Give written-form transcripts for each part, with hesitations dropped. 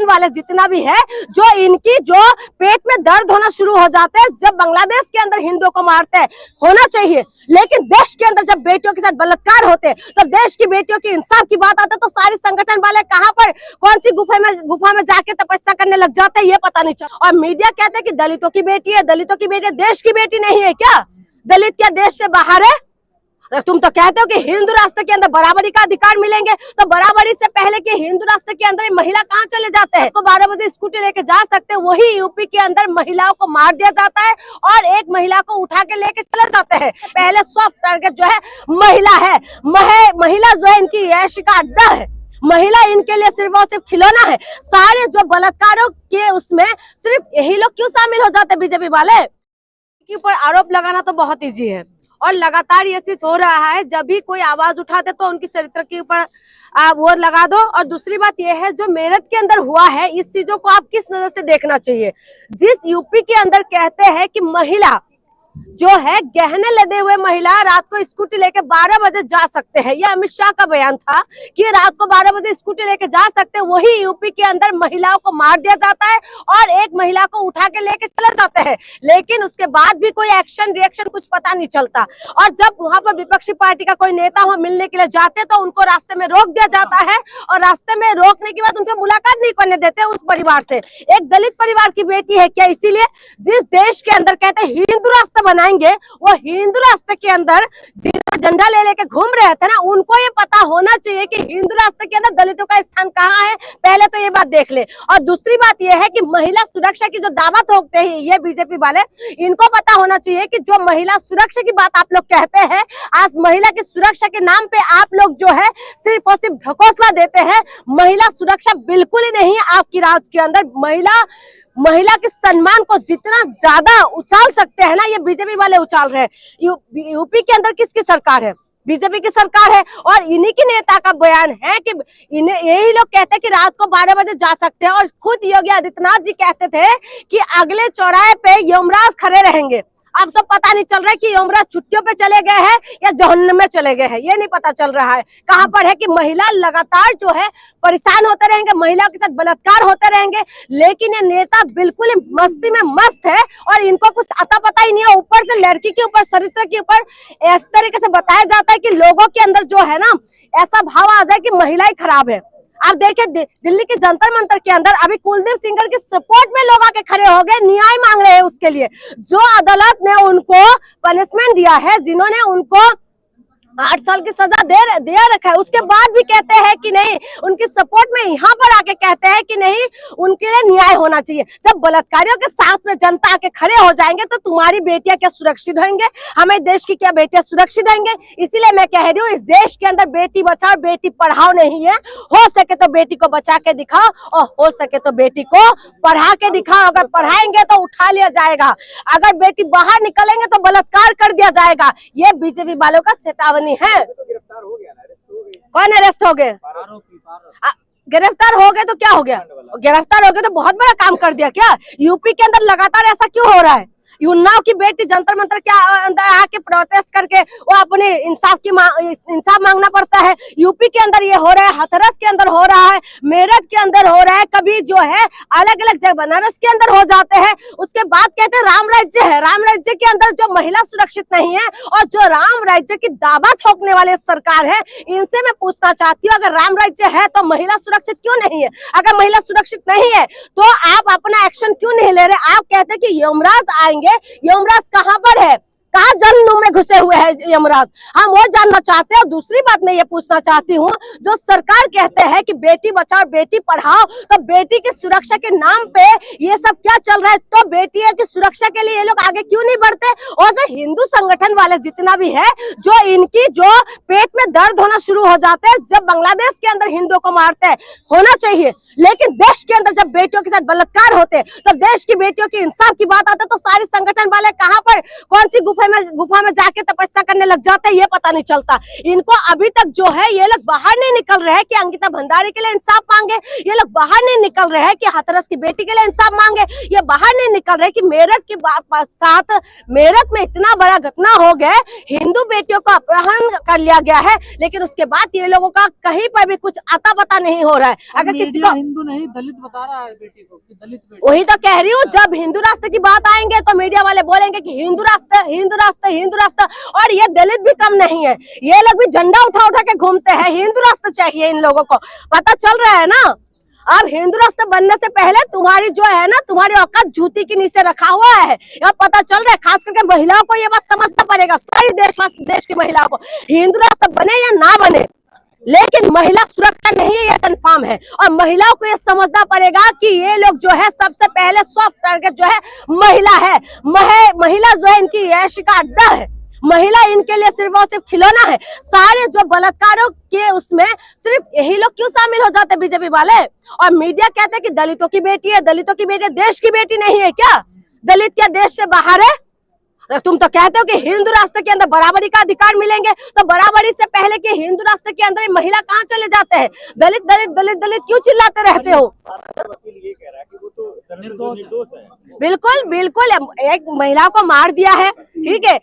संगठन वाले जितना भी है, जो इनकी जो पेट में दर्द होना शुरू हो जाते हैं जब बांग्लादेश के अंदर हिंदुओं को मारते हैं, होना चाहिए। लेकिन देश के अंदर जब बेटियों के साथ बलात्कार होते हैं, तब देश की बेटियों की इंसाफ की बात आती है तो सारे संगठन वाले कहाँ पर कौन सी गुफा में जाके तपस्या करने लग जाते हैं, ये पता नहीं चलता। और मीडिया कहते हैं कि दलितों की बेटी है, दलितों की बेटी है। देश की बेटी नहीं है क्या? दलित क्या देश से बाहर है? तुम तो कहते हो कि हिंदू राष्ट्र के अंदर बराबरी का अधिकार मिलेंगे, तो बराबरी से पहले कि हिंदू राष्ट्र के अंदर महिला कहाँ चले जाते हैं? तो 12 बजे स्कूटी लेके जा सकते हैं, वही यूपी के अंदर महिलाओं को मार दिया जाता है और एक महिला को उठा के लेके चले जाते हैं। पहले सॉफ्ट टारगेट जो है महिला है, महिला जो है इनकी ऐश का अड्डा है, महिला इनके लिए सिर्फ और सिर्फ खिलौना है। सारे जो बलात्कारों के उसमें सिर्फ यही लोग क्यों शामिल हो जाते हैं? बीजेपी वाले के ऊपर आरोप लगाना तो बहुत ईजी है और लगातार ये चीज हो रहा है। जब भी कोई आवाज उठाते तो उनकी चरित्र के ऊपर वो लगा दो। और दूसरी बात यह है जो मेरठ के अंदर हुआ है, इस चीजों को आप किस नजर से देखना चाहिए? जिस यूपी के अंदर कहते हैं कि महिला जो है गहने लदे हुए महिला रात को स्कूटी लेके 12 बजे जा सकते हैं, यह अमित शाह का बयान था कि रात को 12 बजे स्कूटी लेके जा सकते हैं, वही यूपी के अंदर महिलाओं को मार दिया जाता है और एक महिला को उठा के लेके चले जाते हैं। लेकिन उसके बाद भी कोई एक्शन रिएक्शन कुछ पता नहीं चलता। और जब वहां पर विपक्षी पार्टी का कोई नेता वहां मिलने के लिए जाते तो उनको रास्ते में रोक दिया जाता है और रास्ते में रोकने के बाद उनसे मुलाकात नहीं करने देते उस परिवार से। एक दलित परिवार की बेटी है क्या? इसीलिए जिस देश के अंदर कहते हैं हिंदू राष्ट्र बनाएंगे, वो हिंदू राष्ट्र के अंदर झंडा ले लेके घूम रहे थे ना, उनको ये पता होना चाहिए कि हिंदू राष्ट्र के अंदर दलितों का स्थान कहाँ है। पहले तो ये बात देख ले। और दूसरी बात ये है कि महिला सुरक्षा की जो दावा ठोकते हैं ये बीजेपी वाले, इनको पता होना चाहिए कि जो महिला सुरक्षा की बात आप लोग कहते हैं, आज महिला की सुरक्षा के नाम पे आप लोग जो है सिर्फ और सिर्फ ढकोसला देते हैं। महिला सुरक्षा बिल्कुल ही नहीं है आपकी राज्य के अंदर। महिला के सम्मान को जितना ज्यादा उछाल सकते हैं ना, ये बीजेपी वाले उछाल रहे हैं। यूपी के अंदर किसकी सरकार है? बीजेपी की सरकार है। और इन्हीं के नेता का बयान है कि इन्हें यही लोग कहते हैं कि रात को 12 बजे जा सकते हैं। और खुद योगी आदित्यनाथ जी कहते थे कि अगले चौराहे पे यमराज खड़े रहेंगे। अब तो पता नहीं चल रहा है कि यमराज छुट्टियों पे चले गए हैं या जहन्नम में चले गए हैं, ये नहीं पता चल रहा है। कहाँ पर है कि महिला लगातार जो है परेशान होते रहेंगे, महिलाओं के साथ बलात्कार होते रहेंगे। लेकिन ये नेता बिल्कुल ही मस्ती में मस्त है और इनको कुछ अता पता ही नहीं है। ऊपर से लड़की के ऊपर, चरित्र के ऊपर इस तरीके से बताया जाता है कि लोगों के अंदर जो है ना ऐसा भाव आ जाए कि महिला ही खराब है। आप देखिए दिल्ली के जंतर मंतर के अंदर अभी कुलदीप सिंघल के सपोर्ट में लोग आके खड़े हो गए, न्याय मांग रहे हैं उसके लिए। जो अदालत ने उनको पनिशमेंट दिया है, जिन्होंने उनको 8 साल की सजा दिया रखा है, उसके बाद भी कहते हैं कि नहीं, उनकी सपोर्ट में यहाँ पर आके कहते हैं कि नहीं उनके लिए न्याय होना चाहिए। जब बलात्कारियों के साथ में जनता आके खड़े हो जाएंगे तो तुम्हारी बेटियां क्या सुरक्षित होंगे? हमें देश की क्या बेटियां सुरक्षित होंगे? इसीलिए मैं कह रही हूँ, इस देश के अंदर बेटी बचाओ बेटी पढ़ाओ नहीं है। हो सके तो बेटी को बचा के दिखाओ और हो सके तो बेटी को पढ़ा के दिखाओ। अगर पढ़ाएंगे तो उठा लिया जाएगा, अगर बेटी बाहर निकलेंगे तो बलात्कार कर दिया जाएगा। ये बीजेपी वालों का चेतावनी है। कौन अरेस्ट हो गए? गिरफ्तार हो गए तो क्या हो गया? गिरफ्तार हो गए तो बहुत बड़ा काम कर दिया क्या? यूपी के अंदर लगातार ऐसा क्यों हो रहा है? उन्नाव की बेटी जंतर मंतर के अंदर आके प्रोटेस्ट करके वो अपने इंसाफ मांगना पड़ता है। यूपी के अंदर ये हो रहा है, हाथरस के अंदर हो रहा है, मेरठ के अंदर हो रहा है, कभी जो है अलग अलग जगह बनारस के अंदर हो जाते हैं। उसके बाद कहते हैं राम राज्य है। राम राज्य के अंदर जो महिला सुरक्षित नहीं है और जो राम राज्य की दावा ठोकने वाले सरकार है, इनसे मैं पूछना चाहती हूँ, अगर राम राज्य है तो महिला सुरक्षित क्यों नहीं है? अगर महिला सुरक्षित नहीं है तो आप अपना एक्शन क्यों नहीं ले रहे? आप कहते हैं कि यमराज आएंगे, यमराज कहाँ पर है? कहाँ जन्म में घुसे हुए हैं यमराज? हम वो जानना चाहते हैं। दूसरी बात मैं ये पूछना चाहती हूँ, जो सरकार कहते हैं कि बेटी बचाओ बेटी पढ़ाओ, तो बेटी की सुरक्षा के नाम पे ये सब क्या चल रहा है? तो बेटी की सुरक्षा के लिए ये लोग आगे क्यों नहीं बढ़ते? और जो हिंदू संगठन वाले जितना भी है, जो इनकी जो पेट में दर्द होना शुरू हो जाते हैं जब बांग्लादेश के अंदर हिंदुओं को मारते हैं, होना चाहिए। लेकिन देश के अंदर जब बेटियों के साथ बलात्कार होते हैं, तब देश की बेटियों की इंसाफ की बात आती है तो सारे संगठन वाले कहाँ पर कौन सी गुफा गुफा में जाके तपस्या करने लग जाते हैं, ये पता नहीं चलता इनको। अभी तक जो है ये लोग बाहर नहीं निकल रहे हैं कि अंकिता भंडारी के लिए इंसाफ मांगे, ये लोग बाहर नहीं निकल रहे हैं कि हाथरस की बेटी के लिए इंसाफ मांगे, ये बाहर नहीं निकल रहे कि मेरठ के साथ मेरठ में इतना बड़ा घटना हो गया, हिंदू बेटियों को अपहरण कर लिया गया है, लेकिन उसके बाद ये लोगों का कहीं पर भी कुछ आता पता नहीं हो रहा है। अगर किसी को हिंदू नहीं दलित बता रहा है बेटी को कि दलित बेटी, वही तो कह रही हूँ, जब हिंदू राष्ट्र की बात आएंगे तो मीडिया वाले बोलेंगे कि हिंदू राष्ट्र हिंदू राष्ट्र हिंदू राष्ट्र, और ये दलित भी कम नहीं है, ये लोग भी झंडा उठा उठा के घूमते हैं, हिंदू राष्ट्र चाहिए इन लोगों को। पता चल रहा है ना, अब हिंदू राष्ट्र बनने से पहले तुम्हारी जो है ना, तुम्हारी औकात जूती के नीचे रखा हुआ है, यह पता चल रहा है। खास करके महिलाओं को ये बात समझना पड़ेगा, सारी देश की महिलाओं को, हिंदू राष्ट्र बने या ना बने, लेकिन महिला सुरक्षा नहीं है, यह कंफर्म है। और महिलाओं को यह समझना पड़ेगा कि ये लोग जो है सबसे पहले सॉफ्ट टारगेट जो है महिला है। महिला जो है इनकी ऐश का अड्डा है, महिला इनके लिए सिर्फ और सिर्फ खिलौना है। सारे जो बलात्कारों के उसमें सिर्फ यही लोग क्यों शामिल हो जाते बीजेपी वाले? और मीडिया कहते हैं कि दलितों की बेटी है, दलितों की बेटी है, देश की बेटी नहीं है क्या? दलित क्या देश से बाहर है? तुम तो कहते हो कि हिंदू राष्ट्र के अंदर बराबरी का अधिकार मिलेंगे, तो बराबरी से पहले कि हिंदू राष्ट्र के अंदर महिला कहाँ चले जाते हैं? दलित दलित दलित दलित क्यों चिल्लाते रहते हो? वकील ये कह रहा है कि वो तो निर्दोष है। बिल्कुल बिल्कुल, एक महिला को मार दिया है, ठीक है,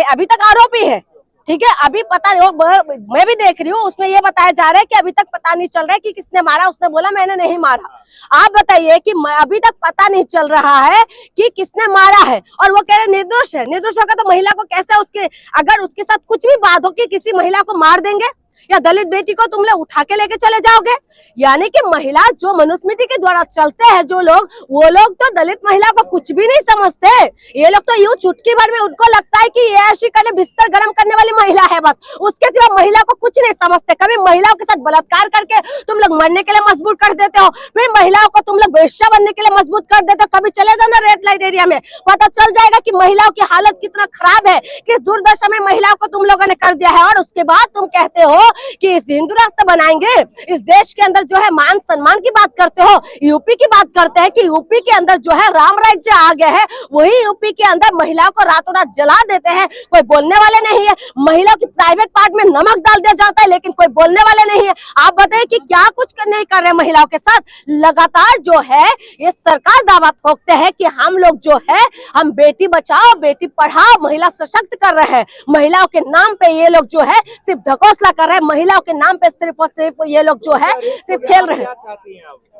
अभी तक आरोपी है, ठीक है, अभी पता नहीं, मैं भी देख रही हूँ, उसमें ये बताया जा रहा है कि अभी तक पता नहीं चल रहा है कि किसने मारा। उसने बोला मैंने नहीं मारा। आप बताइए कि अभी तक पता नहीं चल रहा है कि किसने मारा है, और वो कह रहे निर्दोष है। निर्दोष होगा तो महिला को कैसे, उसके अगर उसके साथ कुछ भी बात हो कि किसी महिला को मार देंगे, या दलित बेटी को तुम लोग उठा के लेके चले जाओगे? यानी कि महिला जो मनुस्मृति के द्वारा चलते हैं जो लोग, वो लोग तो दलित महिला को कुछ भी नहीं समझते। ये लोग तो यूं चुटकी भर में उनको लगता है कि ये ऐसी करने बिस्तर गर्म करने वाली महिला है, बस उसके सिवा महिला को कुछ नहीं समझते। कभी महिलाओं के साथ बलात्कार करके तुम लोग मरने के लिए मजबूर कर देते हो, फिर महिलाओं को तुम लोग वेश्या बनने के लिए मजबूर कर देते हो। कभी चले जाना रेड लाइट एरिया में, पता चल जाएगा कि महिलाओं की हालत कितना खराब है, किस दुर्दशा में महिलाओं को तुम लोगों ने कर दिया है। और उसके बाद तुम कहते हो कि इस हिंदू राष्ट्र बनाएंगे, इस देश के अंदर जो है मान सम्मान की बात करते हो। यूपी की बात करते हैं कि यूपी के अंदर जो है राम राज्य आ गया है, वही यूपी के अंदर महिलाओं को रातों रात जला देते हैं, कोई बोलने वाले नहीं है। महिलाओं की प्राइवेट पार्ट में नमक डाल दिया जाता है, लेकिन कोई बोलने वाले नहीं है। आप बताइए कि क्या कुछ नहीं कर रहे महिलाओं के साथ? लगातार जो है ये सरकार दावा ठोकते हैं कि हम लोग जो है हम बेटी बचाओ बेटी पढ़ाओ, महिला सशक्त कर रहे हैं। महिलाओं के नाम पे ये लोग जो है सिर्फ ढकोसला कर रहे हैं, महिलाओं के नाम पे सिर्फ और सिर्फ ये लोग जो है सिर्फ खेल रहे हैं।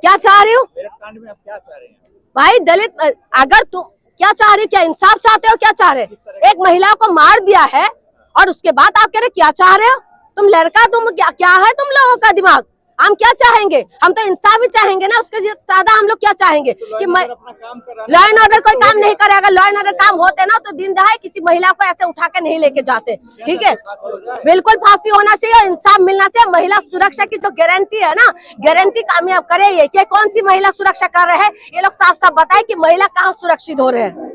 क्या चाह रही हूँ भाई? दलित अगर तुम क्या चाह रही हो? क्या इंसाफ चाहते हो? क्या चाह रहे? एक महिला को मार दिया है और उसके बाद आप कह रहे क्या चाह रहे हो? तुम लड़का, तुम क्या है तुम लोगों का दिमाग? हम क्या चाहेंगे? हम तो इंसाफ ही चाहेंगे ना, उसके ज्यादा हम लोग क्या चाहेंगे? कि लॉ एंड ऑर्डर कोई काम नहीं करेगा। लॉ एंड ऑर्डर काम होते ना तो दिन दहाड़े किसी महिला को ऐसे उठा के नहीं लेके जाते, ठीक है? बिल्कुल फांसी होना चाहिए, इंसाफ मिलना चाहिए। महिला सुरक्षा की जो गारंटी है ना, गारंटी कामयाब करे। ये कौन सी महिला सुरक्षा कर रहे हैं? ये लोग साफ साफ बताए कि महिला कहाँ सुरक्षित हो रहे हैं।